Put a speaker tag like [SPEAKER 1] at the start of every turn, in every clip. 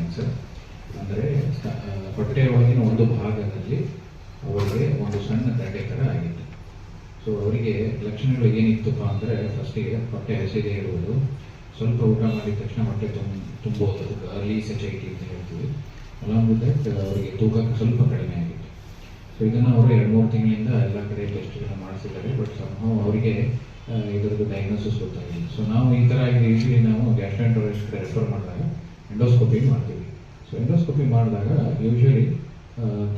[SPEAKER 1] Cancer. ಅಂದರೆ ಹೊಟ್ಟೆ ಒಳಗಿನ ಒಂದು ಭಾಗದಲ್ಲಿ ಅವರಿಗೆ ಒಂದು ಸಣ್ಣ ಗಡ್ಡೆ ಥರ ಆಗಿತ್ತು. ಸೊ ಅವರಿಗೆ ಲಕ್ಷಣಗಳು ಏನಿತ್ತಪ್ಪ ಅಂದರೆ ಫಸ್ಟಿಗೆ ಹೊಟ್ಟೆ ಹಸಿದೇ ಇರುವುದು, ಸ್ವಲ್ಪ ಊಟ ಮಾಡಿದ ತಕ್ಷಣ ಹೊಟ್ಟೆ ತುಂಬೋದು, ಅದಕ್ಕೆ ಅರ್ಲಿ ಸೆಚೈಟಿ ಅಂತ ಹೇಳ್ತೀವಿ. ಅಲಾಂಗ್ ವಿತ್ ದಟ್ ಅವರಿಗೆ ತೂಕ ಸ್ವಲ್ಪ ಕಡಿಮೆ ಆಗಿತ್ತು. ಸೊ ಇದನ್ನು ಅವರು 2-3 ತಿಂಗಳಿಂದ ಎಲ್ಲ ಕಡೆ ಟೆಸ್ಟ್ಗಳನ್ನ ಮಾಡಿಸಿದ್ದಾರೆ. ಬಟ್ ಅವರಿಗೆ ಇದರದ್ದು ಡಯಾಗ್ನೋಸಿಸ್ ಗೊತ್ತಾಗಿಲ್ಲ. ಸೊ ನಾವು ಈ ಥರ ಯೂಶಲಿ ನಾವು ಗ್ಯಾಸ್ಟ್ರೋಎಂಟರಾಲಜಿಸ್ಟ್ ರೆಫರ್ ಮಾಡಿದಾಗ ಎಂಡೋಸ್ಕೋಪಿ ಮಾಡ್ತೀವಿ. ಸೊ ಎಂಡೋಸ್ಕೋಪಿ ಮಾಡಿದಾಗ ಯೂಶಲಿ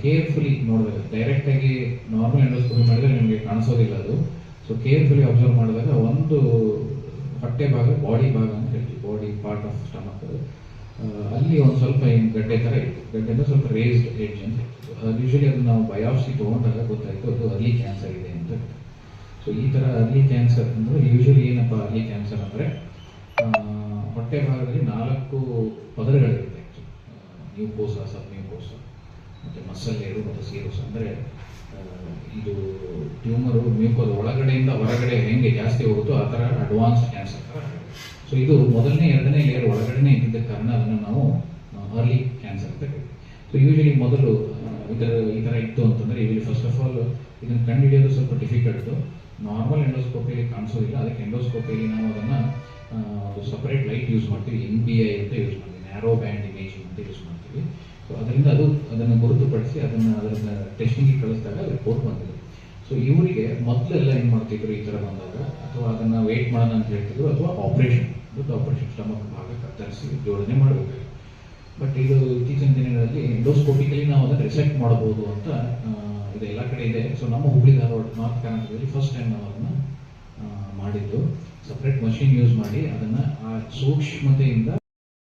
[SPEAKER 1] ಕೇರ್ಫುಲಿ ನೋಡಿದಾಗ, ಡೈರೆಕ್ಟಾಗಿ ನಾರ್ಮಲ್ ಎಂಡೋಸ್ಕೋಪಿ ಮಾಡಿದರೆ ನಿಮಗೆ ಕಾಣಿಸೋದಿಲ್ಲ ಅದು. ಸೊ ಕೇರ್ಫುಲಿ ಅಬ್ಸರ್ವ್ ಮಾಡಿದಾಗ ಒಂದು ಹೊಟ್ಟೆ ಭಾಗ, ಬಾಡಿ ಭಾಗ ಅಂತ ಹೇಳ್ತೀವಿ, ಬಾಡಿ ಪಾರ್ಟ್ ಆಫ್ ಸ್ಟಮಕ್, ಅಲ್ಲಿ ಒಂದು ಸ್ವಲ್ಪ ಏನು ಗಡ್ಡೆ ಥರ ಇತ್ತು. ಗಡ್ಡೆ ಅಂದರೆ ಸ್ವಲ್ಪ ರೇಸ್ಡ್ ಎಡ್ಜ್ ಅಂತ ಹೇಳ್ತೀವಿ. ಯೂಶಲಿ ಅದು ನಾವು ಬಯಾಪ್ಸಿ ತೊಗೊಂಡಾಗ ಗೊತ್ತಾಯಿತು ಅದು ಅರ್ಲಿ ಕ್ಯಾನ್ಸರ್ ಇದೆ ಅಂತ. ಸೊ ಈ ಥರ ಅರ್ಲಿ ಕ್ಯಾನ್ಸರ್ ಅಂದರೆ ಯೂಶಲಿ ಏನಪ್ಪ ಅರ್ಲಿ ಕ್ಯಾನ್ಸರ್ ಅಂದರೆ ಹೊಟ್ಟೆ ಭಾಗದಲ್ಲಿ 4 ಪದರಗಳಿರುತ್ತೆ. ಮ್ಯೂಕೋಸ, ಸಬ್ ಮ್ಯೂಕೋಸ, ಮತ್ತು ಮಸಲ್ ಲೇಯರು ಮತ್ತು ಸೀರೋಸ್. ಅಂದರೆ ಇದು ಟ್ಯೂಮರು ಮ್ಯೂಕೋದ ಒಳಗಡೆಯಿಂದ ಹೊರಗಡೆ ಹೆಂಗೆ ಜಾಸ್ತಿ ಹೋಗುತ್ತೋ ಆ ಥರ ಅಡ್ವಾನ್ಸ್ ಕ್ಯಾನ್ಸರ್ ಥರ. ಸೊ ಇದು ಮೊದಲನೇ 2ನೇ ಲೇಯರ್ ಒಳಗಡೆನೇ ಇದ್ದಿದ್ದ ಕಾರಣ ಅದನ್ನು ನಾವು ಅರ್ಲಿ ಕ್ಯಾನ್ಸರ್ ಅಂತ ಹೇಳ್ತೀವಿ. ಸೊ ಯೂಶಲಿ ಮೊದಲು ಈ ಥರ ಇತ್ತು ಅಂತಂದರೆ ಯೂಶಲಿ ಫಸ್ಟ್ ಆಫ್ ಆಲ್ ಇದನ್ನು ಕಂಡುಹಿಡಿಯೋದು ಸ್ವಲ್ಪ ಡಿಫಿಕಲ್ಟು. ನಾರ್ಮಲ್ ಎಂಡೋಸ್ಕೋಪಿಯಲ್ಲಿ ಕಾಣಿಸೋದಿಲ್ಲ. ಅದಕ್ಕೆ ಎಂಡೋಸ್ಕೋಪಿಯಲ್ಲಿ ನಾವು ಅದನ್ನು ಒಂದು ಸಪ್ರೇಟ್ ಲೈಟ್ ಯೂಸ್ ಮಾಡ್ತೀವಿ, NBI ಅಂತ ಯೂಸ್ ಮಾಡ್ತೀವಿ, ನ್ಯಾರೋ ಬ್ಯಾಂಡ್ ಇಮೇಜಿಂಗ್ ಅಂತ ಯೂಸ್ ಮಾಡ್ತೀವಿ. ಸೊ ಅದರಿಂದ ಅದನ್ನು ಗುರುತುಪಡಿಸಿ ಅದನ್ನು ಟೆಸ್ಟಿಂಗಿಗೆ ಕಳಿಸಿದಾಗ ರಿಪೋರ್ಟ್ ಬಂದಿದೆ. ಸೊ ಇವರಿಗೆ ಮೊದಲೆಲ್ಲ ಏನು ಮಾಡ್ತಿದ್ರು ಈ ಥರ ಬಂದಾಗ, ಅಥವಾ ಅದನ್ನು ವೆಯ್ಟ್ ಮಾಡೋಣ ಅಂತ ಹೇಳ್ತಿದ್ರು, ಅಥವಾ ದೊಡ್ಡ ಆಪರೇಷನ್ ಸ್ಟಮಕ್ ಭಾಗ ಕತ್ತರಿಸಿ ಜೋಡಣೆ ಮಾಡಬೇಕು. ಬಟ್ ಇದು ಇತ್ತೀಚಿನ ದಿನಗಳಲ್ಲಿ ಎಂಡೋಸ್ಕೋಪಿಕಲಿ ನಾವು ಅದನ್ನು ರಿಸೆಕ್ಟ್ ಮಾಡ್ಬೋದು ಅಂತ ಇದು ಎಲ್ಲ ಕಡೆ ಇದೆ. ಸೊ ನಮ್ಮ ಹುಬ್ಳಿ ಧಾರವಾಡ ನಾರ್ತ್ ಕರ್ನಾಟಕದಲ್ಲಿ ಫಸ್ಟ್ ಟೈಮ್ ನಾವು ಅದನ್ನು ಮಾಡಿದ್ದು. ಸಪ್ರೇಟ್ ಮಷಿನ್ ಯೂಸ್ ಮಾಡಿ ಅದನ್ನು ಆ ಸೂಕ್ಷ್ಮತೆಯಿಂದ